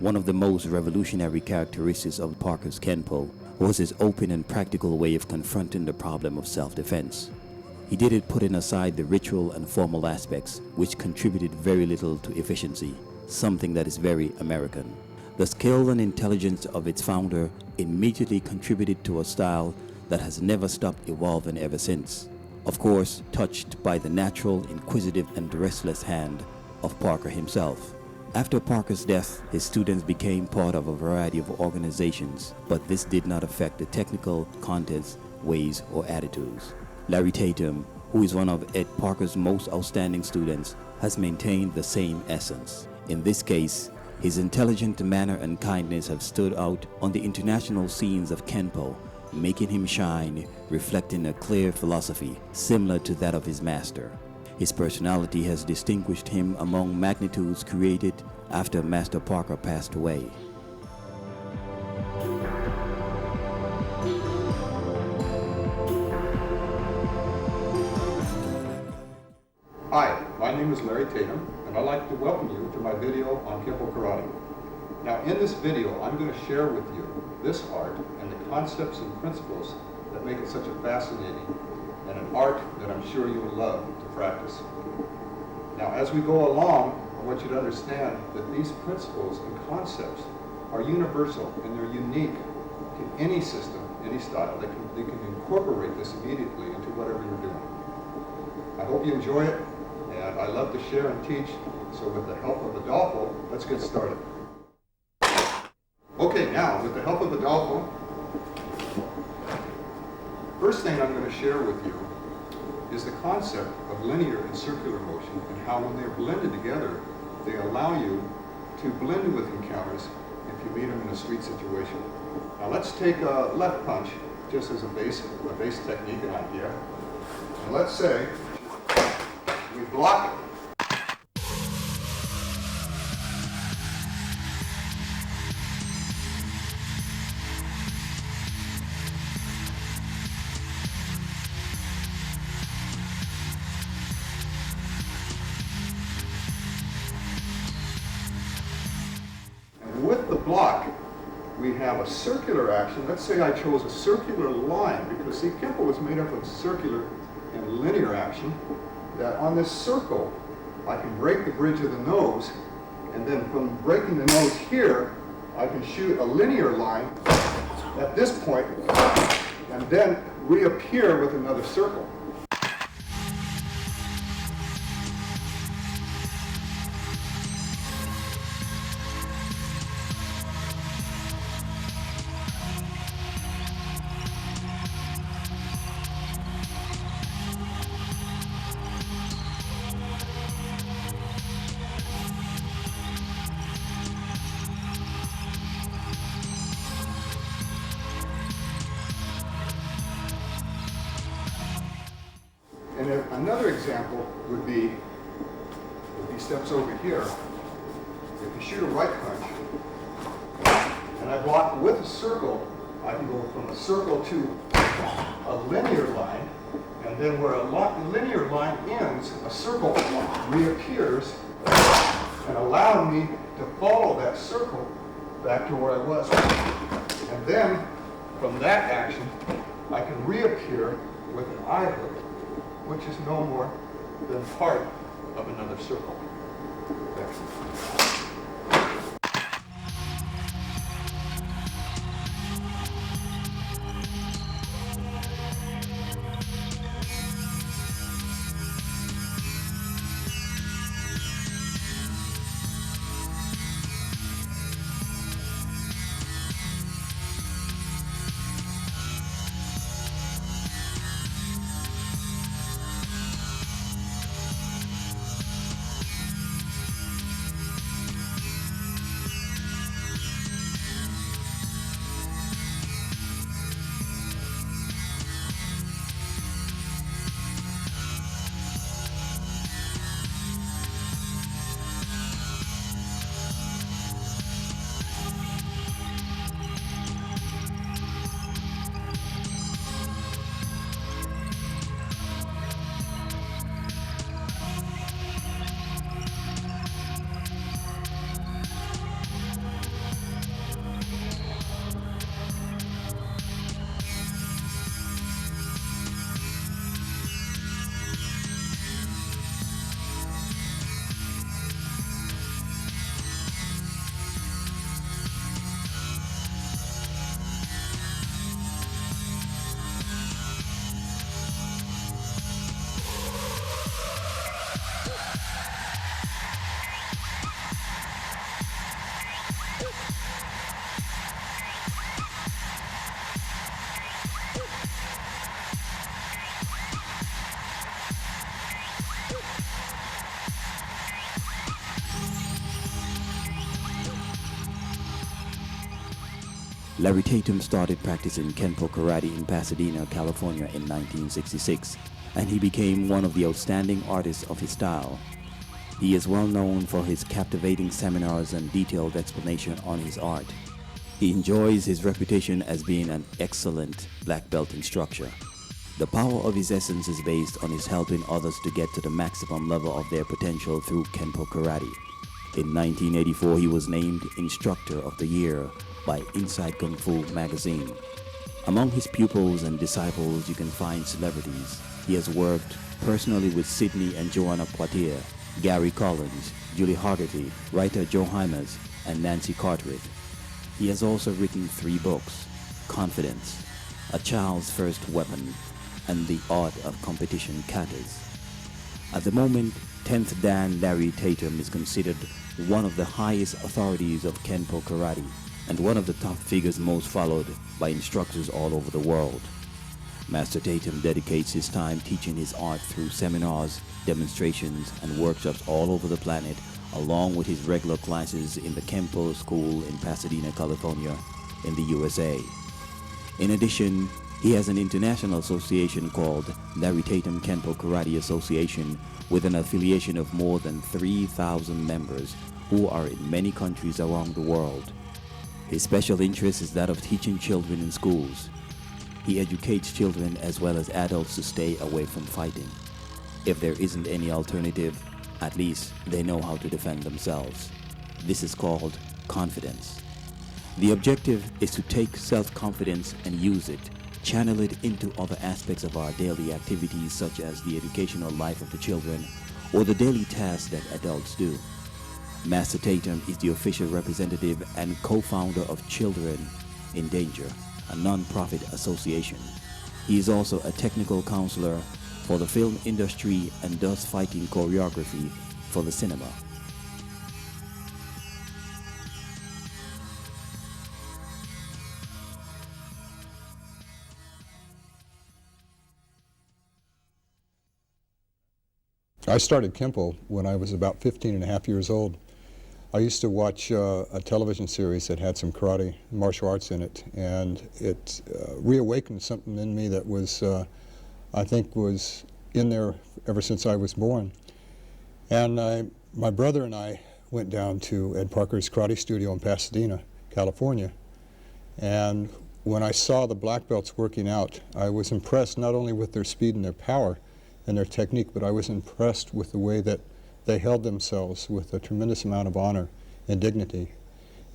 One of the most revolutionary characteristics of Parker's Kenpo was his open and practical way of confronting the problem of self-defense. He did it putting aside the ritual and formal aspects, which contributed very little to efficiency, something that is very American. The skill and intelligence of its founder immediately contributed to a style that has never stopped evolving ever since. Of course, touched by the natural, inquisitive, and restless hand of Parker himself. After Parker's death, his students became part of a variety of organizations, but this did not affect the technical contents, ways, or attitudes. Larry Tatum, who is one of Ed Parker's most outstanding students, has maintained the same essence. In this case, his intelligent manner and kindness have stood out on the international scenes of Kenpo, making him shine, reflecting a clear philosophy similar to that of his master. His personality has distinguished him among magnitudes created after Master Parker passed away. Hi, my name is Larry Tatum, and I'd like to welcome you to my video on Kenpo Karate. Now, in this video, I'm going to share with you this art and the concepts and principles that make it such a fascinating and an art that I'm sure you will love to practice. Now, as we go along, I want you to understand that these principles and concepts are universal and they're unique to any system, any style. They can incorporate this immediately into whatever you're doing. I hope you enjoy it, and I love to share and teach, so with the help of Adolfo, let's get started. Okay, now, with the help of Adolfo, first thing I'm going to share with you is the concept of linear and circular motion, and how when they're blended together, they allow you to blend with encounters if you meet them in a street situation. Now let's take a left punch just as a base technique and idea. And let's say we block it. With the block, we have a circular action. Let's say I chose a circular line, because see, Kenpo is made up of circular and linear action. That on this circle, I can break the bridge of the nose, and then from breaking the nose here, I can shoot a linear line at this point, and then reappear with another circle. And another example would be, if he steps over here, if you shoot a right punch, and I block with a circle, I can go from a circle to a linear line, and then where a linear line ends, a circle reappears and allow me to follow that circle back to where I was. And then, from that action, I can reappear with an eye hook, which is no more than part of another circle. There. Larry Tatum started practicing Kenpo karate in Pasadena, California in 1966, and he became one of the outstanding artists of his style. He is well known for his captivating seminars and detailed explanation on his art. He enjoys his reputation as being an excellent black belt instructor. The power of his essence is based on his helping others to get to the maximum level of their potential through Kenpo karate. In 1984, he was named Instructor of the Year by Inside Kung Fu magazine. Among his pupils and disciples, you can find celebrities. He has worked personally with Sidney and Joanna Poitier, Gary Collins, Julie Haggerty, writer Joe Hymas, and Nancy Cartwright. He has also written 3 books: Confidence, A Child's First Weapon, and The Art of Competition Katas. At the moment, 10th Dan Larry Tatum is considered one of the highest authorities of Kenpo karate and one of the top figures most followed by instructors all over the world. Master Tatum dedicates his time teaching his art through seminars, demonstrations, and workshops all over the planet, along with his regular classes in the Kenpo School in Pasadena, California, in the USA. In addition, he has an international association called Larry Tatum Kenpo Karate Association, with an affiliation of more than 3,000 members who are in many countries around the world. His special interest is that of teaching children in schools. He educates children as well as adults to stay away from fighting. If there isn't any alternative, at least they know how to defend themselves. This is called confidence. The objective is to take self-confidence and use it, channel it into other aspects of our daily activities, such as the educational life of the children or the daily tasks that adults do. Master Tatum is the official representative and co-founder of Children in Danger, a non-profit association. He is also a technical counselor for the film industry and does fighting choreography for the cinema. I started Kenpo when I was about 15 and a half years old. I used to watch a television series that had some karate, martial arts in it, and it reawakened something in me that was, I think, was in there ever since I was born. And my brother and I went down to Ed Parker's karate studio in Pasadena, California, and when I saw the black belts working out, I was impressed not only with their speed and their power and their technique, but I was impressed with the way that they held themselves with a tremendous amount of honor and dignity.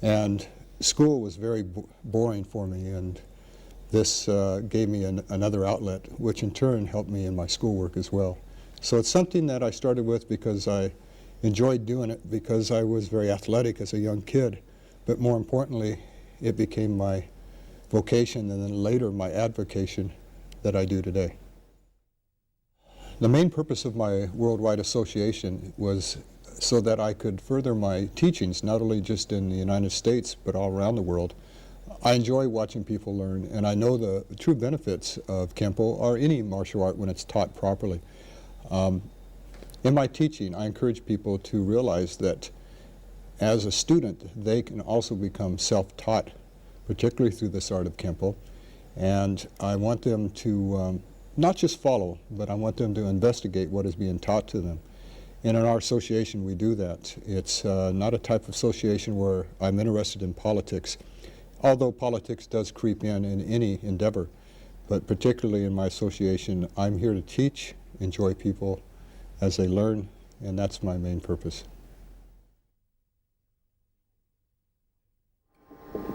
And school was very boring for me, and this gave me another outlet, which in turn helped me in my schoolwork as well. So it's something that I started with because I enjoyed doing it, because I was very athletic as a young kid, but more importantly, it became my vocation and then later my avocation that I do today. The main purpose of my worldwide association was so that I could further my teachings, not only just in the United States, but all around the world. I enjoy watching people learn, and I know the true benefits of Kenpo or any martial art when it's taught properly. In my teaching, I encourage people to realize that as a student, they can also become self-taught, particularly through this art of Kenpo. And I want them to not just follow, but I want them to investigate what is being taught to them. And in our association, we do that. It's not a type of association where I'm interested in politics, although politics does creep in any endeavor. But particularly in my association, I'm here to teach, enjoy people as they learn, and that's my main purpose.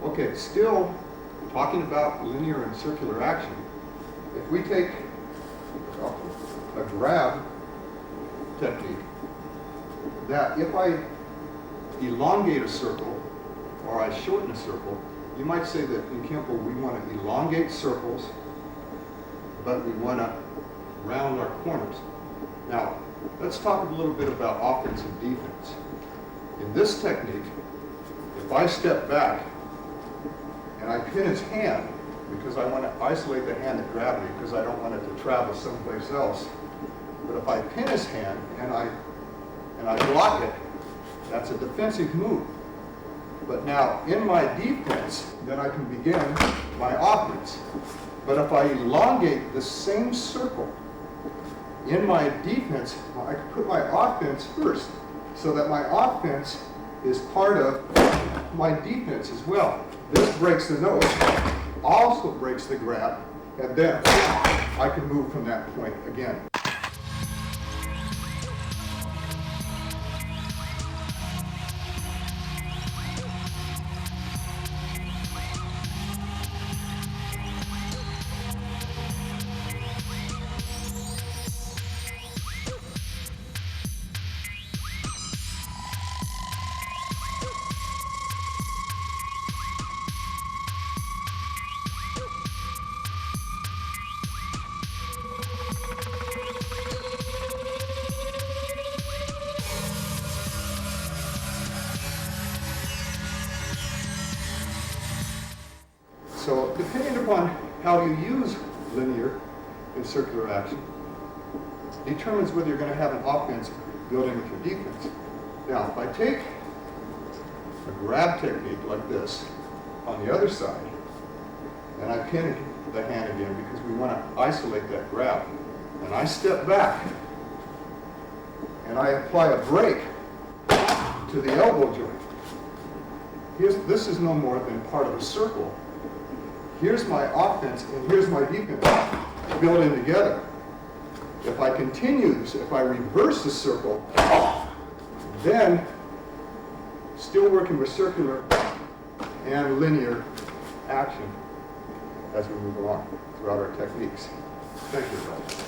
Okay, still talking about linear and circular action. If we take a grab technique, that if I elongate a circle or I shorten a circle, you might say that in Kenpo we want to elongate circles, but we want to round our corners. Now, let's talk a little bit about offense and defense. In this technique, if I step back and I pin his hand, because I want to isolate the hand that grabbed me because I don't want it to travel someplace else. But if I pin his hand and I block it, that's a defensive move. But now, in my defense, then I can begin my offense. But if I elongate the same circle in my defense, I can put my offense first, so that my offense is part of my defense as well. This breaks the nose, also breaks the grab, and then I can move from that point again. So depending upon how you use linear and circular action determines whether you're going to have an offense built in with your defense. Now, if I take a grab technique like this on the other side, and I pin the hand again because we want to isolate that grab, and I step back and I apply a break to the elbow joint. This is no more than part of a circle. Here's my offense and here's my defense built in together. If I continue this, if I reverse the circle, then still working with circular and linear action as we move along throughout our techniques. Thank you, guys.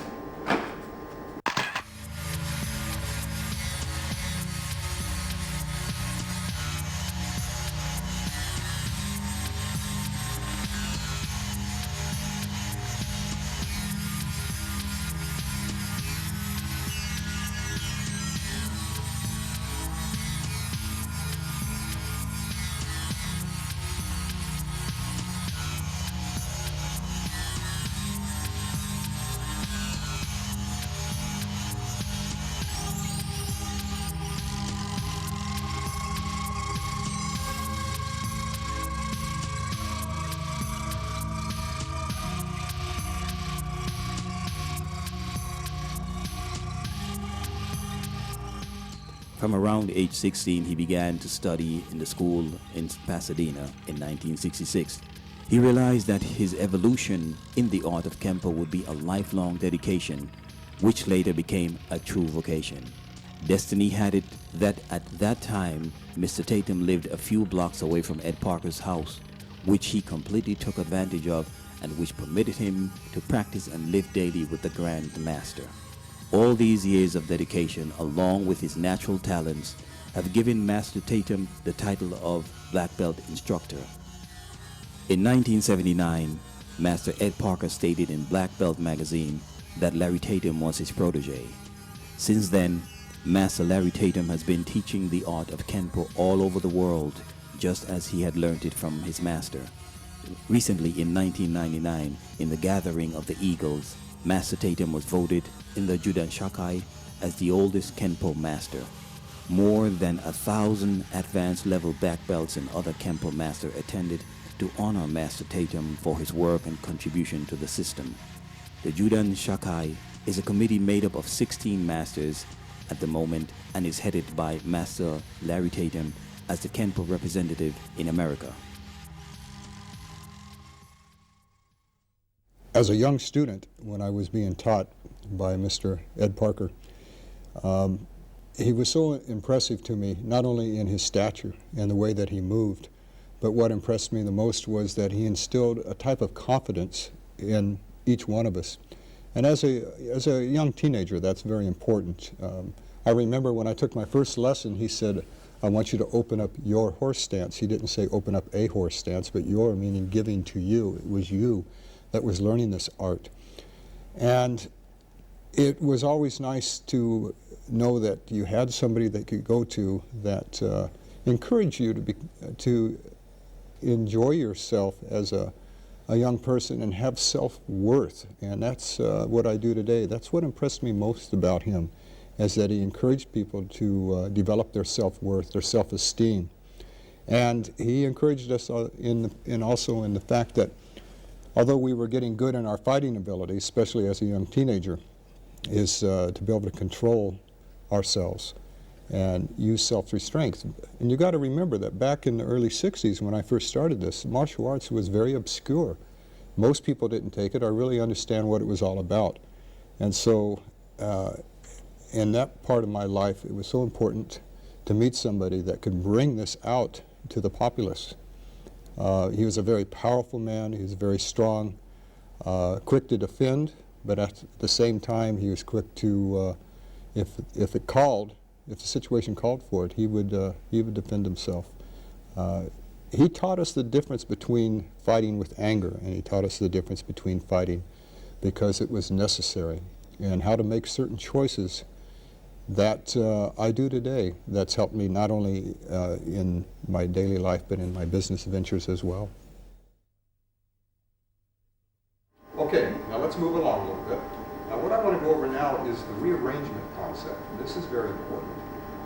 From around age 16, he began to study in the school in Pasadena in 1966. He realized that his evolution in the art of Kenpo would be a lifelong dedication, which later became a true vocation. Destiny had it that at that time, Mr. Tatum lived a few blocks away from Ed Parker's house, which he completely took advantage of and which permitted him to practice and live daily with the Grand Master. All these years of dedication, along with his natural talents, have given Master Tatum the title of Black Belt Instructor. In 1979, Master Ed Parker stated in Black Belt magazine that Larry Tatum was his protege. Since then, Master Larry Tatum has been teaching the art of Kenpo all over the world, just as he had learned it from his master. Recently, in 1999, in the Gathering of the Eagles, Master Tatum was voted in the Judan Shakai as the oldest Kenpo master. More than 1,000 advanced level black belts and other Kenpo masters attended to honor Master Tatum for his work and contribution to the system. The Judan Shakai is a committee made up of 16 masters at the moment and is headed by Master Larry Tatum as the Kenpo representative in America. As a young student, when I was being taught by Mr. Ed Parker, he was so impressive to me, not only in his stature and the way that he moved, but what impressed me the most was that he instilled a type of confidence in each one of us. And as a young teenager, that's very important. I remember when I took my first lesson, he said, I want you to open up your horse stance. He didn't say open up a horse stance, but your meaning giving to you. It was you that was learning this art. And it was always nice to know that you had somebody that could go to that encouraged you to enjoy yourself as a young person and have self-worth. And that's what I do today. That's what impressed me most about him, is that he encouraged people to develop their self-worth, their self-esteem. And he encouraged us also in the fact that although we were getting good in our fighting ability, especially as a young teenager, is to be able to control ourselves and use self-restraint. And you got to remember that back in the early 60s when I first started this, martial arts was very obscure. Most people didn't take it or really understand what it was all about. And so in that part of my life, it was so important to meet somebody that could bring this out to the populace. He was a very powerful man. He was very strong, quick to defend, but at the same time, he was quick to, if the situation called for it, he would defend himself. He taught us the difference between fighting with anger, and he taught us the difference between fighting because it was necessary, and how to make certain choices that I do today. That's helped me not only in my daily life, but in my business ventures as well. Okay, now let's move along a little bit. Now what I want to go over now is the rearrangement concept. This is very important.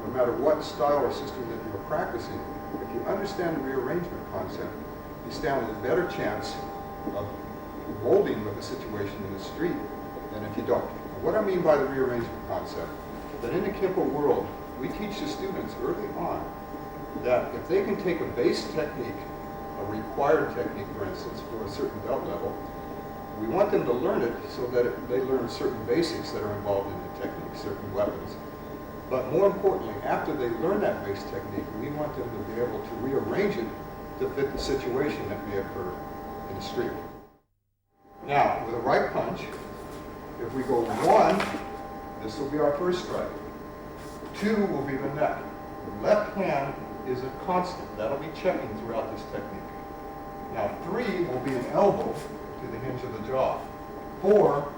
No matter what style or system that you're practicing, if you understand the rearrangement concept, you stand a better chance of molding with the situation in the street than if you don't. Now, what I mean by the rearrangement concept, that in the Kenpo world, we teach the students early on that if they can take a base technique, a required technique, for instance, for a certain belt level, we want them to learn it so that they learn certain basics that are involved in the technique, certain weapons. But more importantly, after they learn that base technique, we want them to be able to rearrange it to fit the situation that may occur in the street. Now, with a right punch, if we go 1, this will be our first strike. 2 will be the neck. The left hand is a constant. That'll be checking throughout this technique. Now 3 will be an elbow to the hinge of the jaw. 4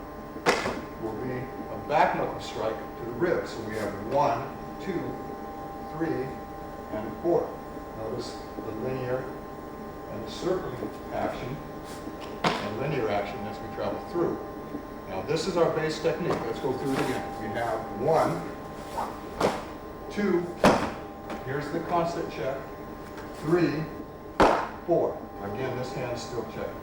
will be a back knuckle strike to the ribs. So we have 1, 2, 3, and 4. Notice the linear and the circling action and linear action as we travel through. Now this is our base technique. Let's go through it again. We have 1, 2, here's the constant check, 3, 4. Again, this hand is still checked.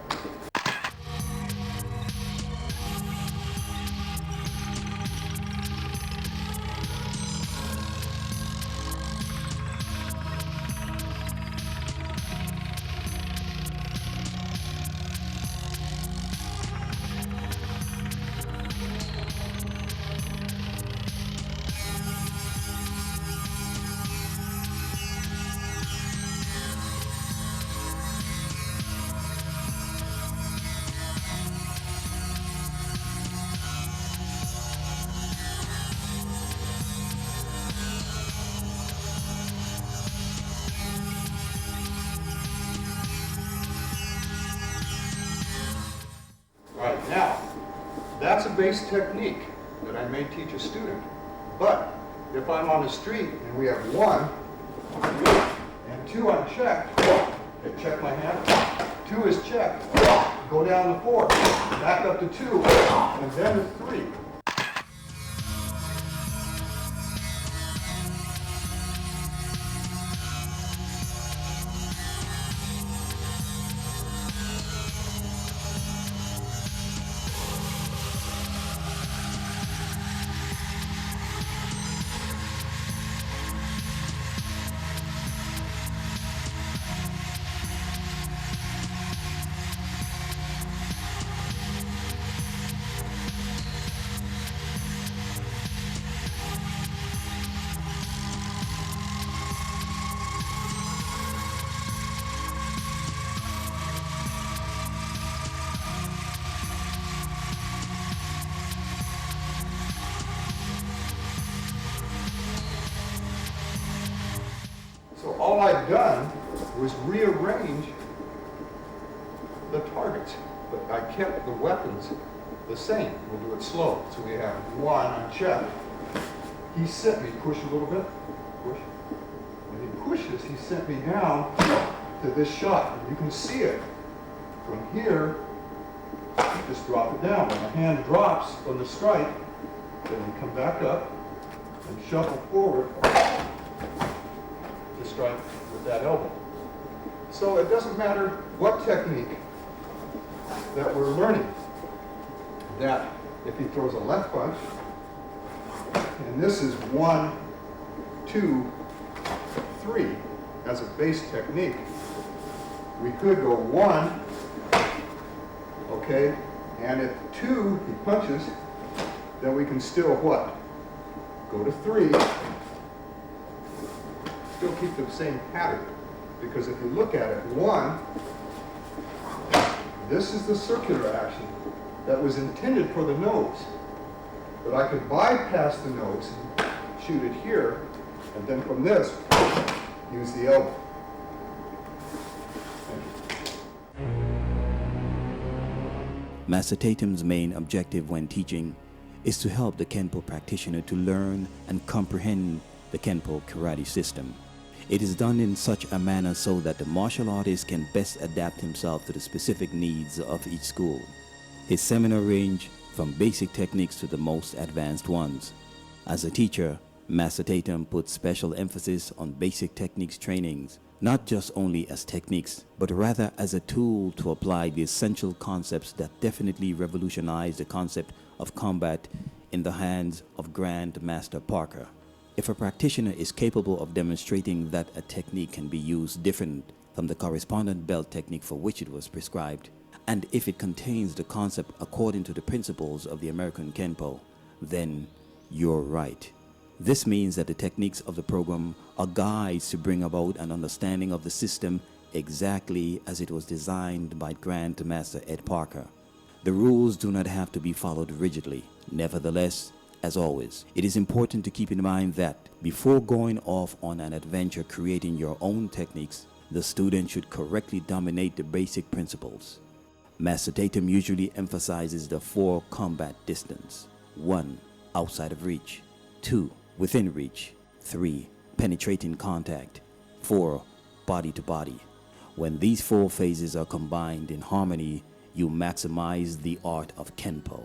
Right, now, that's a base technique that I may teach a student. But if I'm on the street and we have 1 and 2 unchecked, okay, check my hand, 2 is checked, go down to 4, back up to 2, and then to 3. So all I've done was rearrange the targets, but I kept the weapons the same. We'll do it slow. So we have 1 unchecked. He sent me, push a little bit, push. When he pushes, he sent me down to this shot. And you can see it from here. Just drop it down. When the hand drops from the strike, then you come back up and shuffle forward to strike with that elbow. So it doesn't matter what technique that we're learning, that if he throws a left punch, and this is 1, 2, 3 as a base technique, we could go 1, okay, and if 2 he punches, then we can still what? Go to 3, still keep the same pattern. Because if you look at it, 1, this is the circular action that was intended for the nose. But I could bypass the nose and shoot it here, and then from this, use the elbow. Master Tatum's main objective when teaching is to help the Kenpo practitioner to learn and comprehend the Kenpo karate system. It is done in such a manner so that the martial artist can best adapt himself to the specific needs of each school. His seminar range from basic techniques to the most advanced ones. As a teacher, Master Tatum puts special emphasis on basic techniques trainings, not just only as techniques, but rather as a tool to apply the essential concepts that definitely revolutionize the concept of combat in the hands of Grand Master Parker. If a practitioner is capable of demonstrating that a technique can be used different from the correspondent belt technique for which it was prescribed, and if it contains the concept according to the principles of the American Kenpo, then you're right. This means that the techniques of the program are guides to bring about an understanding of the system exactly as it was designed by Grand Master Ed Parker. The rules do not have to be followed rigidly. Nevertheless, as always, it is important to keep in mind that before going off on an adventure creating your own techniques, the student should correctly dominate the basic principles. Master Tatum usually emphasizes the 4 combat distance: 1, outside of reach; 2, within reach; 3, penetrating contact; 4, body to body. When these 4 phases are combined in harmony, you maximize the art of Kenpo.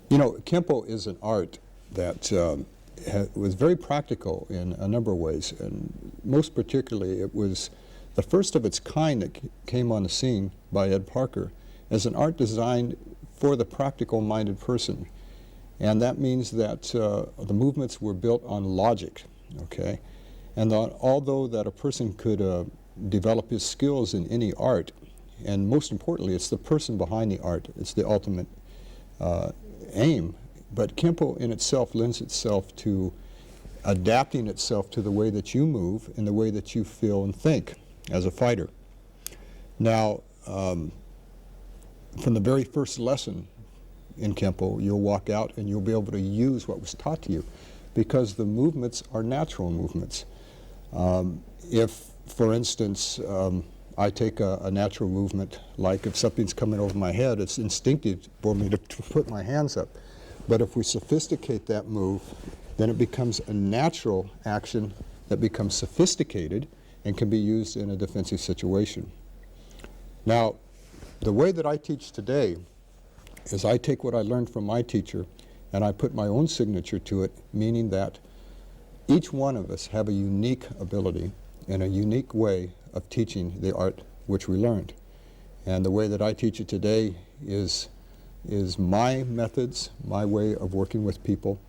You know, Kenpo is an art that was very practical in a number of ways, and most particularly it was the first of its kind that came on the scene by Ed Parker as an art designed for the practical-minded person. And that means that the movements were built on logic, okay? And although that a person could develop his skills in any art, and most importantly, it's the person behind the art, it's the ultimate aim, but Kenpo in itself lends itself to adapting itself to the way that you move and the way that you feel and think as a fighter. Now, from the very first lesson in Kenpo, you'll walk out and you'll be able to use what was taught to you because the movements are natural movements. If, for instance, I take a natural movement, like if something's coming over my head, it's instinctive for me to put my hands up. But if we sophisticate that move, then it becomes a natural action that becomes sophisticated and can be used in a defensive situation. Now, the way that I teach today is I take what I learned from my teacher and I put my own signature to it, meaning that each one of us have a unique ability and a unique way of teaching the art which we learned. And the way that I teach it today is my methods, my way of working with people.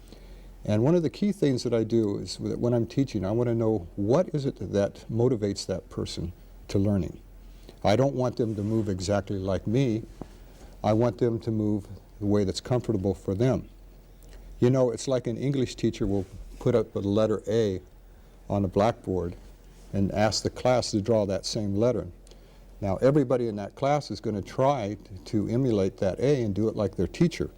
And one of the key things that I do is that when I'm teaching, I want to know what is it that motivates that person to learning. I don't want them to move exactly like me. I want them to move the way that's comfortable for them. You know, it's like an English teacher will put up a letter A on a blackboard and ask the class to draw that same letter. Now, everybody in that class is going to try to emulate that A and do it like their teacher.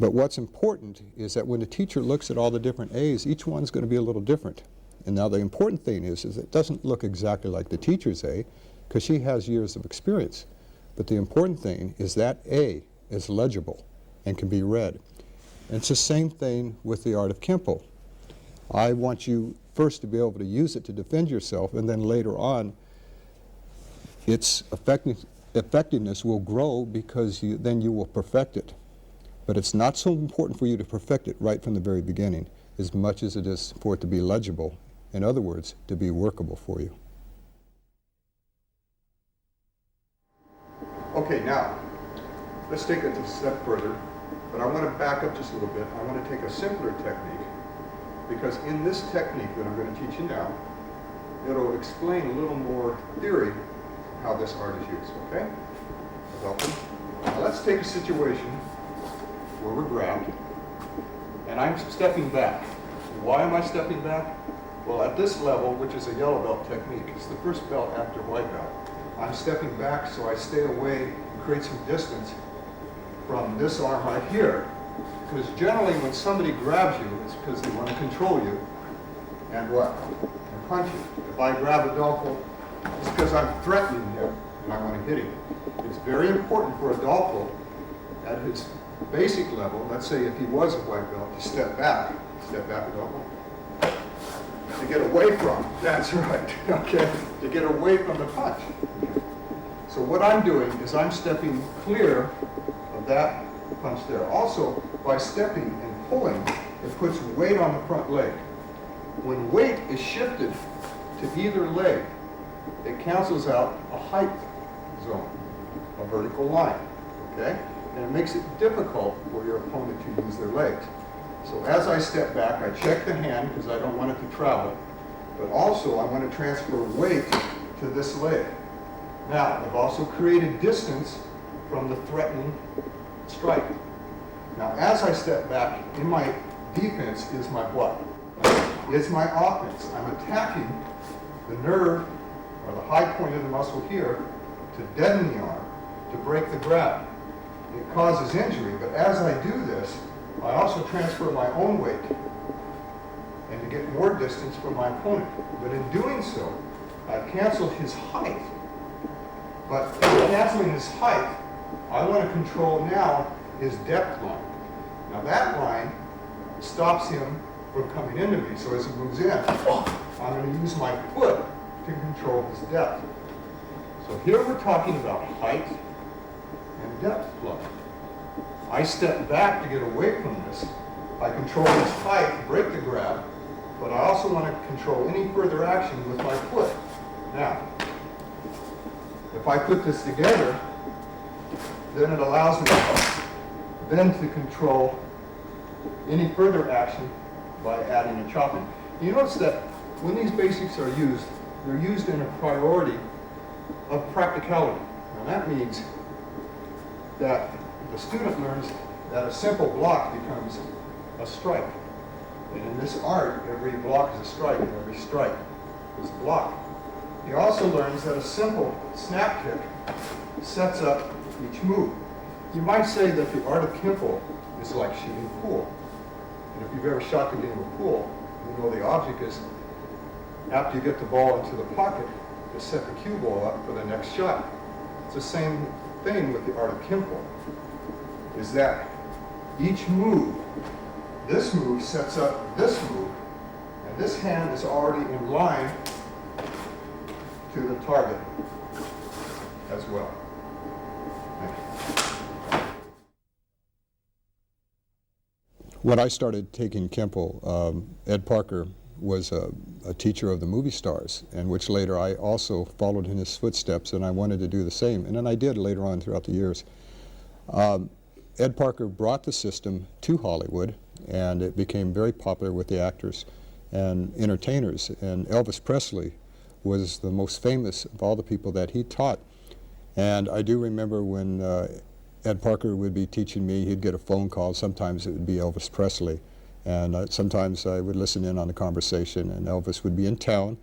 But what's important is that when the teacher looks at all the different A's, each one's going to be a little different. And now the important thing is it doesn't look exactly like the teacher's A, because she has years of experience. But the important thing is that A is legible and can be read. And it's the same thing with the art of Kenpo. I want you first to be able to use it to defend yourself, and then later on, its effectiveness will grow because then you will perfect it. But it's not so important for you to perfect it right from the very beginning. as much as it is for it to be legible. In other words, to be workable for you. Okay, now, let's take it a step further, but I want to back up just a little bit. I want to take a simpler technique, because in this technique that I'm going to teach you now, it'll explain a little more theory of how this art is used, okay? Welcome. Now let's take a situation where we're grabbed, and I'm stepping back. Why am I stepping back? Well, at this level, which is a yellow belt technique, it's the first belt after white belt. I'm stepping back so I stay away and create some distance from this arm right here. Because generally when somebody grabs you, it's because they want to control you and what? And punch you. If I grab Adolfo, it's because I'm threatening him and I want to hit him. It's very important for Adolfo at his basic level, let's say if he was a white belt, to step back. Step back, Adolfo. To get away from, that's right, okay, to get away from the punch. Okay. So what I'm doing is I'm stepping clear of that punch there. Also, by stepping and pulling, it puts weight on the front leg. When weight is shifted to either leg, it cancels out a height zone, a vertical line, okay? And it makes it difficult for your opponent to use their legs. So as I step back, I check the hand because I don't want it to travel, but also I want to transfer weight to this leg. Now, I've also created distance from the threatening strike. Now, as I step back, in my defense is my what? Is my offense. I'm attacking the nerve or the high point of the muscle here to deaden the arm, to break the grab. It causes injury, but as I do this, I also transfer my own weight and to get more distance from my opponent. But in doing so, I've canceled his height. But in canceling his height, I want to control now his depth line. Now that line stops him from coming into me. So as he moves in, I'm going to use my foot to control his depth. So here we're talking about height and depth play. I step back to get away from this. I control his height, break the grab, but I also want to control any further action with my foot. Now, if I put this together, then it allows me then to control any further action by adding a chopping. You notice that when these basics are used, they're used in a priority of practicality. Now that means that the student learns that a simple block becomes a strike. And in this art, every block is a strike, and every strike is a block. He also learns that a simple snap kick sets up each move. You might say that the art of Kenpo is like shooting pool. And if you've ever shot the game of pool, you know the object is, after you get the ball into the pocket, to set the cue ball up for the next shot. It's the same thing with the art of Kenpo, is that each move, this move sets up this move, and this hand is already in line to the target as well. When I started taking Kenpo, Ed Parker was a teacher of the movie stars, and which later I also followed in his footsteps, and I wanted to do the same, and then I did later on throughout the years. Ed Parker brought the system to Hollywood, and it became very popular with the actors and entertainers, and Elvis Presley was the most famous of all the people that he taught. And I do remember when Ed Parker would be teaching me, he'd get a phone call. Sometimes it would be Elvis Presley, and sometimes I would listen in on the conversation, and Elvis would be in town,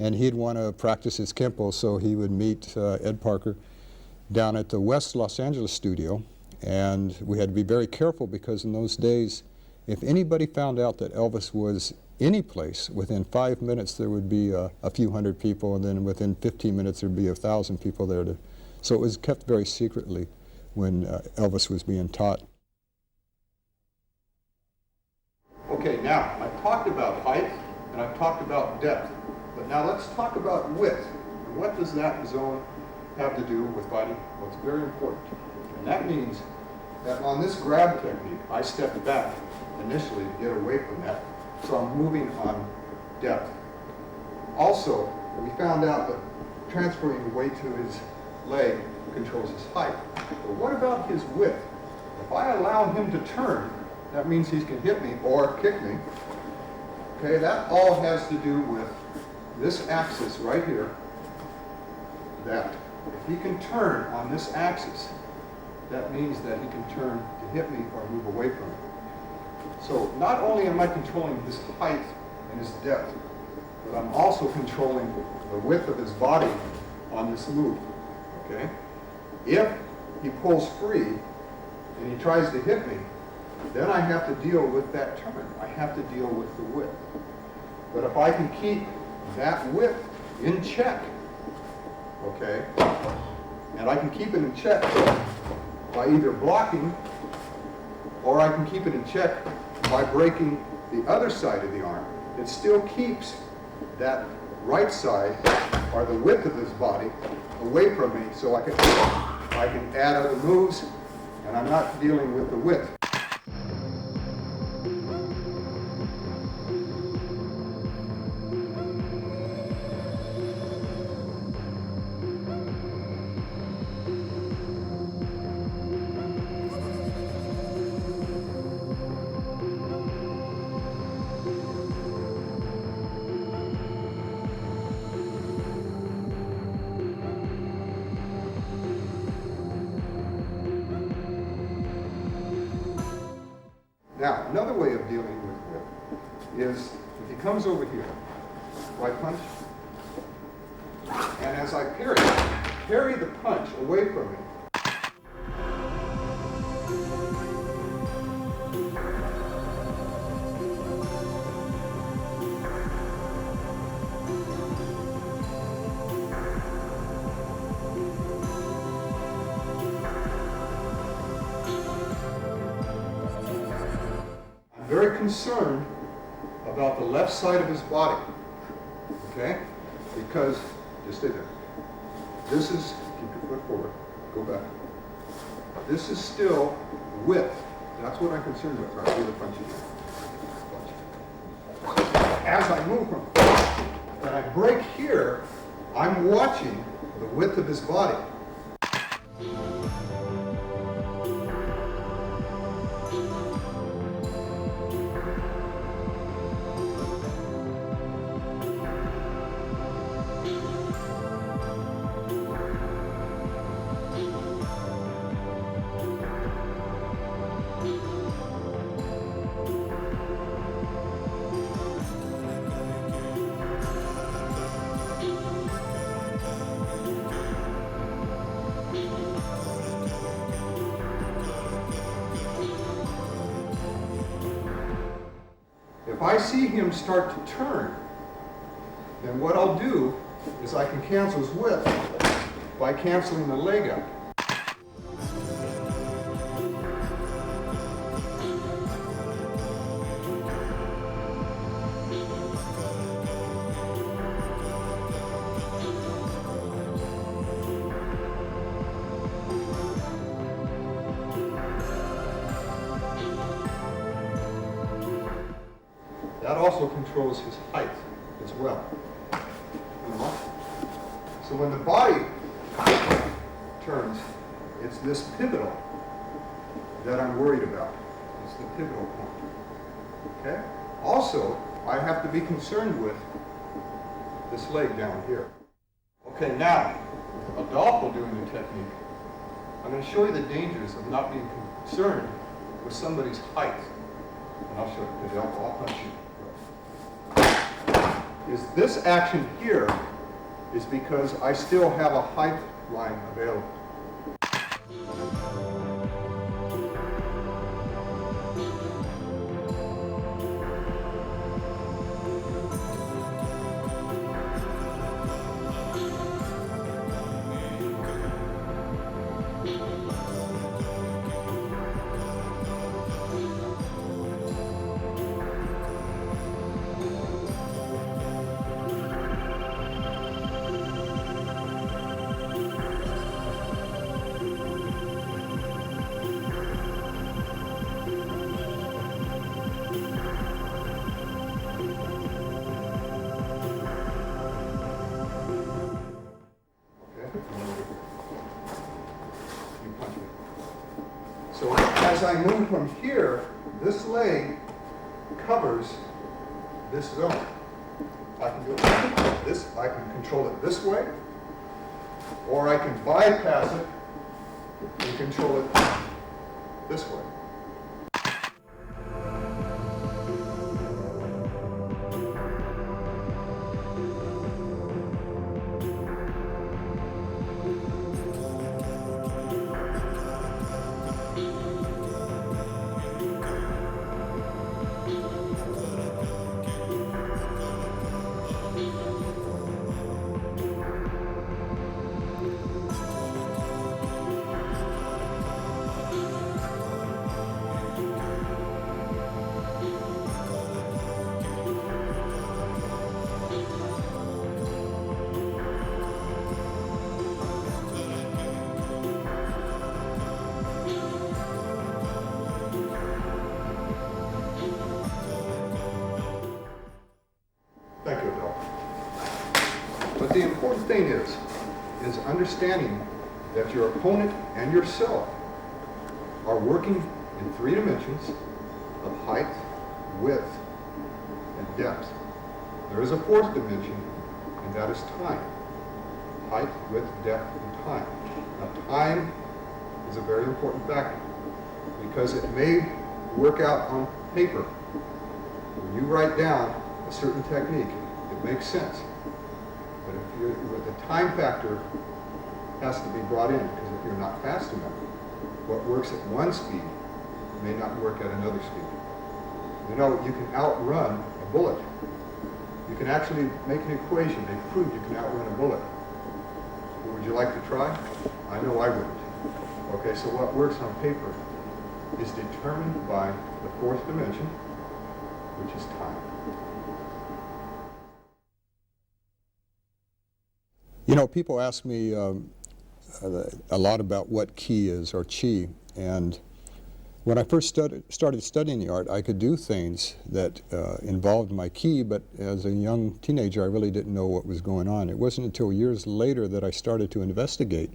and he'd want to practice his Kenpo, so he would meet Ed Parker down at the West Los Angeles studio, and we had to be very careful because in those days, if anybody found out that Elvis was any place, within 5 minutes there would be a few hundred people, and then within 15 minutes there'd be 1,000 people there. So it was kept very secretly when Elvis was being taught. Okay, now I've talked about height and I've talked about depth, but now let's talk about width. And what does that zone have to do with fighting? Well, it's very important. And that means that on this grab technique, I step back initially to get away from that So I'm moving on depth. Also, we found out that transferring the weight to his leg controls his height. But what about his width? If I allow him to turn, that means he can hit me or kick me. Okay, that all has to do with this axis right here, that if he can turn on this axis, that means that he can turn to hit me or move away from me. So not only am I controlling his height and his depth, but I'm also controlling the width of his body on this move, okay? If he pulls free and he tries to hit me, then I have to deal with that turn. I have to deal with the width. But if I can keep that width in check, okay, and I can keep it in check by either blocking, or I can keep it in check by breaking the other side of the arm, it still keeps that right side, or the width of his body, away from me, so I can add other moves, and I'm not dealing with the width. Now, another way of dealing with width is if he comes over here, right punch, and as I parry the punch away from me, very concerned about the left side of his body, okay? Because, just stay there. This is, keep your foot forward, go back. This is still width. That's what I'm concerned with. Right, do the punch again. As I move from, and I break here, I'm watching the width of his body. If I see him start to turn, then what I'll do is I can cancel his width by canceling the leg out. That also controls his height as well. So when the body turns, it's this pivotal that I'm worried about. It's the pivotal point. Okay? Also, I have to be concerned with this leg down here. Okay, now, Adolfo doing the technique, I'm going to show you the dangers of not being concerned with somebody's height. And I'll show you, Adolfo, I'll punch you. Is this action here is because I still have a height line available. as I move from here, this leg covers this zone. I can do this, I can control it this way, or I can bypass it and control it this way. Thank you, Bill. But the important thing is understanding that your opponent and yourself are working in 3 dimensions of height, width, and depth. There is a 4th dimension, and that is time. Height, width, depth, and time. Now, time is a very important factor because it may work out on paper. When you write down a certain technique, it makes sense. But if you're, with the time factor has to be brought in, because if you're not fast enough, what works at one speed may not work at another speed. You know, you can outrun a bullet. You can actually make an equation. They prove you can outrun a bullet. Would you like to try? I know I wouldn't. Okay, so what works on paper is determined by the 4th dimension, which is time. You know, people ask me a lot about what ki is, or chi, and when I first started studying the art, I could do things that involved my ki, but as a young teenager, I really didn't know what was going on. It wasn't until years later that I started to investigate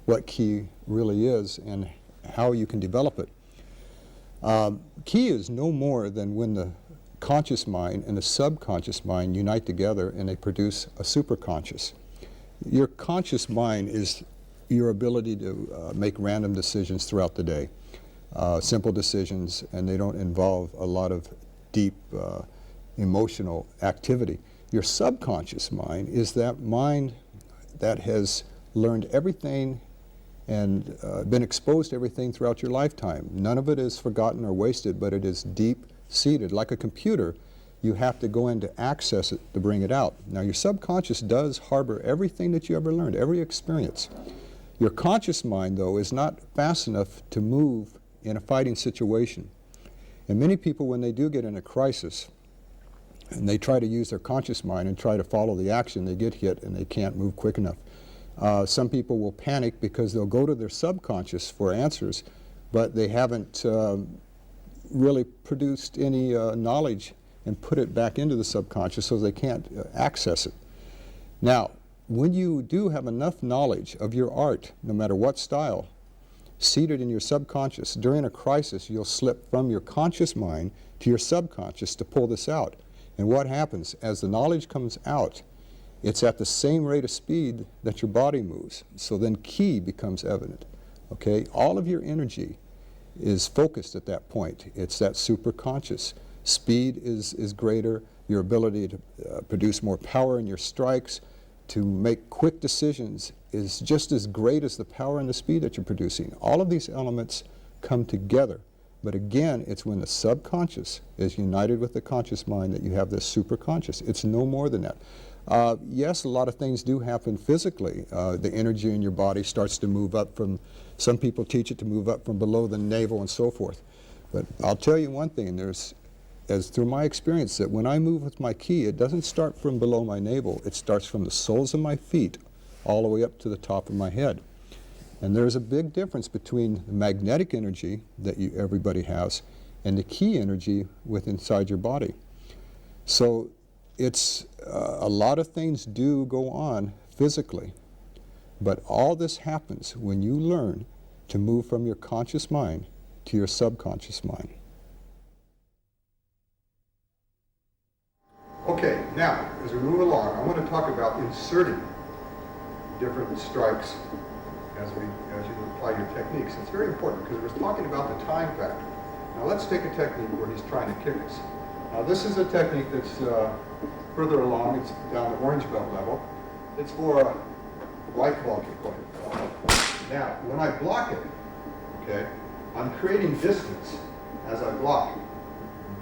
what ki really is and how you can develop it. Ki is no more than when the conscious mind and the subconscious mind unite together and they produce a superconscious. Your conscious mind is your ability to make random decisions throughout the day. Simple decisions, and they don't involve a lot of deep emotional activity. Your subconscious mind is that mind that has learned everything and been exposed to everything throughout your lifetime. None of it is forgotten or wasted, but it is deep-seated. Like a computer, you have to go in to access it to bring it out. Now, your subconscious does harbor everything that you ever learned, every experience. Your conscious mind, though, is not fast enough to move in a fighting situation. And many people, when they do get in a crisis, and they try to use their conscious mind and try to follow the action, they get hit and they can't move quick enough. Some people will panic because they'll go to their subconscious for answers, but they haven't really produced any knowledge and put it back into the subconscious, so they can't access it. Now, when you do have enough knowledge of your art, no matter what style, seated in your subconscious, during a crisis you'll slip from your conscious mind to your subconscious to pull this out. And what happens? As the knowledge comes out, it's at the same rate of speed that your body moves. So then ki becomes evident. Okay? All of your energy is focused at that point. It's that superconscious. Speed is greater. Your ability to produce more power in your strikes, to make quick decisions, is just as great as the power and the speed that you're producing. All of these elements come together. But again, it's when the subconscious is united with the conscious mind that you have this superconscious. It's no more than that. Yes, a lot of things do happen physically. The energy in your body starts to move up from, some people teach it to move up from below the navel and so forth. But I'll tell you one thing, as through my experience, that when I move with my ki, it doesn't start from below my navel. It starts from the soles of my feet all the way up to the top of my head. And there's a big difference between the magnetic energy that everybody has and the ki energy within inside your body. So it's a lot of things do go on physically, but all this happens when you learn to move from your conscious mind to your subconscious mind. Okay, now, as we move along, I want to talk about inserting different strikes as you apply your techniques. It's very important because we're talking about the time factor. Now let's take a technique where he's trying to kick us. Now this is a technique that's further along. It's down the orange belt level. It's for a white ball kick. Now, when I block it, okay, I'm creating distance as I block.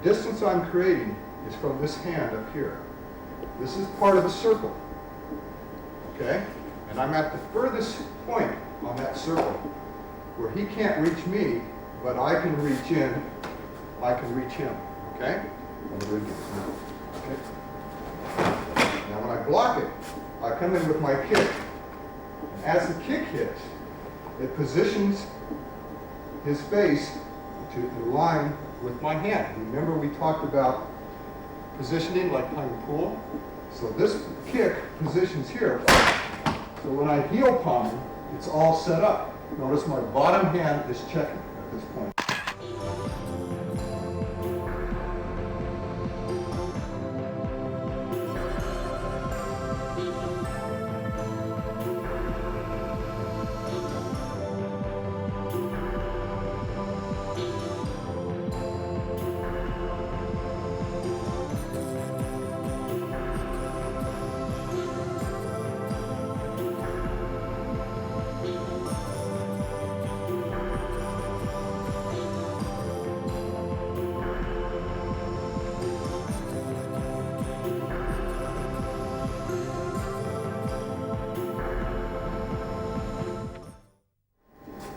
The distance I'm creating is from this hand up here. This is part of the circle, okay? And I'm at the furthest point on that circle where he can't reach me, but I can reach in, I can reach him, okay? Okay? Now when I block it, I come in with my kick. And as the kick hits, it positions his face to align with my hand. Remember we talked about positioning like playing pool? So this kick positions here. So when I heel palm him, it's all set up. Notice my bottom hand is checking at this point.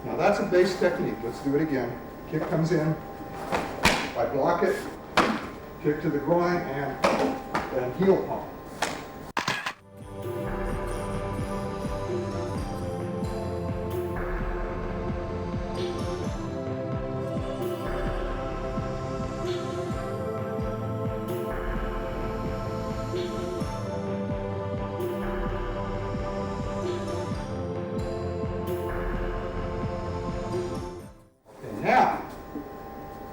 Now that's a base technique. Let's do it again. Kick comes in, I block it, kick to the groin, and heel palm. Now,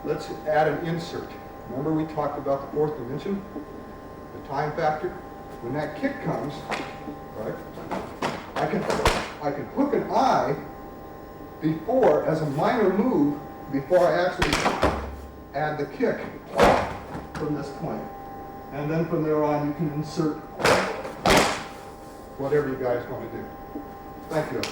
let's add an insert. Remember we talked about the fourth dimension? The time factor? When that kick comes, right, I can hook an eye before, as a minor move, before I actually add the kick from this point. And then from there on, you can insert whatever you guys want to do. Thank you.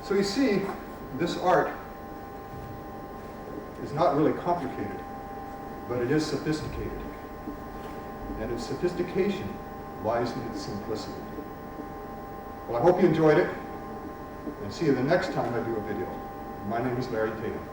So you see, this art is not really complicated, but it is sophisticated. And its sophistication lies in its simplicity. Well, I hope you enjoyed it, and see you the next time I do a video. My name is Larry Tatum.